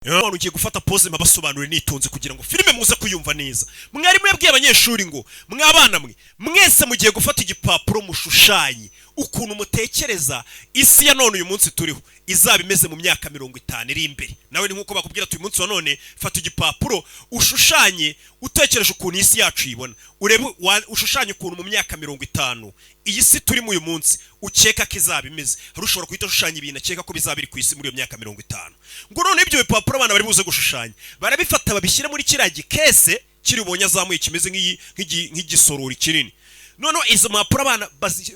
None ugiye gufata pause mabasobanure nitonze kugira ngo filime muze kuyumva neza. Mwarimu yabwiye abanyeshuri ngo mwabana mwe mwese mugiye gufata igipapuro mushushanye ukuntu mutekereza isi ya none uyu munsi turiho izaba imeze mu myaka 50 iri imbere. Nawe ni nkuko bakubwira ati uyu munsi wa none fata igipapuro ushushanye utekereje ukuntu isi yacu ibona. Urebe ushushanye ukuntu mu myaka 50 iyi si turi mu uyu munsi ukeka ko izaba imeze. Hari ushobora kuhita ushushanya ibintu akeka ko bizaba iri ku isi muri iyo myaka 50. Ngo none ibyo bipapuro abana bari buze gushushanya barabifata babishyira muri kiragi kese kiri ubonye azamuye kimeze nk'igisorori kinini. Noneho izo mpapuro abana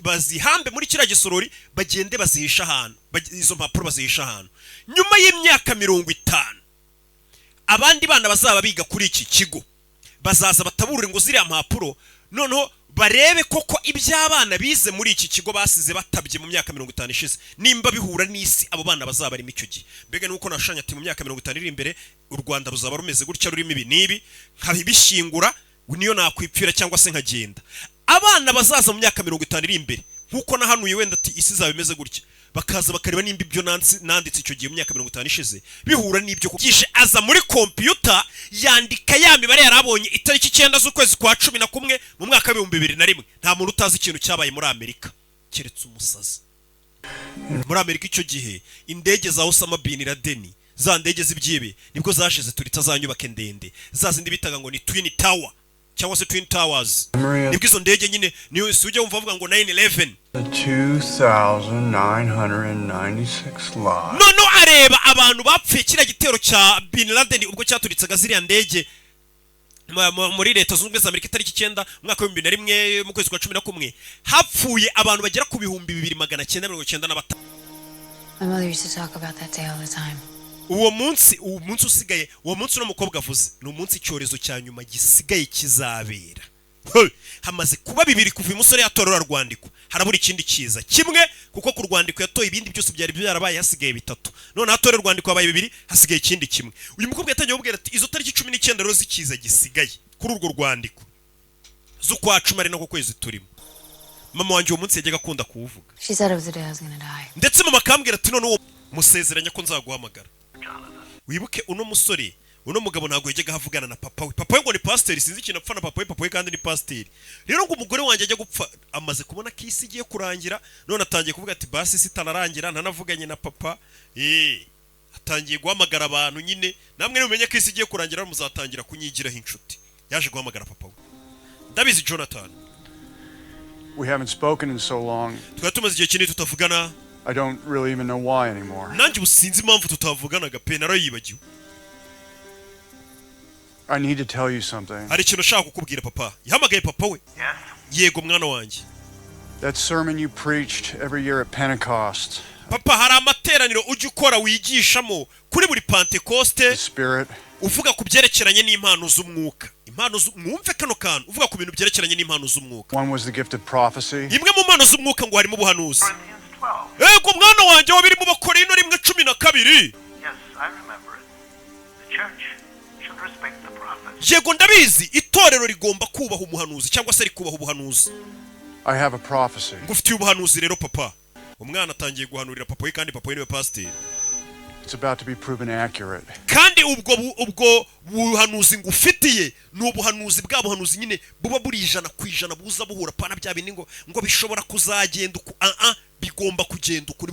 bazihambe muri kiriya gisorori bagende bazihisha ahantu. Izo mpapuro bazihisha ahantu. Nyuma y'imyaka 50 abandi bana bazaba biga kuri iki kigo bazaza bataburira ngo ziriya mpapuro noneho barebe koko iby'abana bize muri iki kigo basize batabye mu myaka 50 ishize nimba bihura n'isi abo bana bazaba ari micyo gihe. Mbega nuko nashanya ati mu myaka 50 iri imbere u Rwanda ruzaba rumeze gutya rurimo ibi nibi nkabishingura niyo nakwipfira cyangwa se nkagenda. Abana bazaza mu myaka 50 iri imbere nkuko nahanuye wenda ati isi zaba imeze gutya bakaza bakareba nimba ibyo nanditse icyo gihe mu myaka 50 ishize bihura n'ibyo kije aza muri computer yandika ya mibare yarabonye itariki 9 z'ukwezi kwa 11 mu mwaka wa 2001. Nta muntu utazi ikintu cyabaye muri Amerika keretse umusazi. Muri Amerika icyo gihe indege za Osama bin Laden za ndege z'ibyibe nibwo zashize turita zanyubake ndende zazindi bitaga ngo ni Twin Tower cyangwa se Twin Towers. Nibwo izo ndege nyine niyo suje umva avuga ngo 9/11 2996 lives. No areba abantu bapfuye kira gitero cya Bin Laden ubwo cyaturitsaga ziriya ndege muri leta zunze ubumwe za Amerika itariki 9 mwaka wa 2001 mu kwezi kwa 11 hapfuye abantu bagera ku 2995. My mother used to talk about that day all the time. Uwo munsi usigaye uwo munsi no mukobwa avuze ni umunsi icyorezo cya nyuma gisigaye kizabera. Hamaze kuba bibiri kuva umusore yatorora rwandiko harabura ikindi kiza kimwe kuko ku rwandiko yatoye ibindi byose byari byarabaye hasigaye bitatu none hatorera rwandiko abaye bibiri hasigaye ikindi kimwe. Uyu mukobwa yatangiye kubwira ati izo tariki 19 rero zikiza gisigaye kuri urwo rwandiko zo kwa 10 ari nako kwezi turimo. Mama wanje uwo munsi yajyaga akunda kuvuga. She said it was the day I was going to die. Ndetse mama akambwira ati none uwo musezeranya ko nzaguhamagara. Wibuke uno musore uno mugabo ntago yajyaga havugana na papa we. Papa we ngo ni pastor sinzi ikintu apfa na papa we. Papa we kandi ni pastor. Rero ngo umugore wanjye ajya gupfa amaze kubona ko isi igiye kurangira none atangiye kuvuga ati basi sitanarangira ntanavuganye na papa. Atangiye guhamagara abantu nyine namwe mumenye ko isi igiye kurangira muzatangira kunyigiraho inshuti. Yaje guhamagara papa we. Ndabizi Jonathan. We haven't spoken in so long. Twatumaze igihe kinini tutavugana. I don't really even know why anymore. Nanjye ubusinzi impamvu tutavuganaga pe narayibagiwe. I need to tell you something. Hari ikintu ushaka kukubwira papa. Yahamagaye papa we. Yes. Yego mwana wanjye. That sermon you preached every year at Pentecost. Papa hari amateraniro ujye ukora wigishamo kuri buri Pentecoste. The Spirit. Uvuga ku byerekeranye n'impano z'umwuka. Impano mwumve kano kantu uvuga ku bintu byerekeranye n'impano z'umwuka. One was the gift of prophecy. Imwe mu mpano z'umwuka ngo harimo ubuhanuzi. Corinthians 12. Yego mwana wanjye wabiri mu Bakorino 1:12. Yes, I remember it. The church should respect the prophet. Yego ndabizi itorero rigomba kubaha umuhanuzi cyangwa se rikubaha ubuhanuzi. I have a prophecy. Ngufitiye ubuhanuzi rero papa. Umwana atangiye guhanurira papa we kandi papa we niwe pastor. It's about to be proven accurate. Kandi ubwo buhanuzi ngufitiye ni ubuhanuzi bwa buhanuzi nyine buba buri 100% buza buhura pana bya bindi ngo bishobora kuzagenda bigomba kugenda ukuri.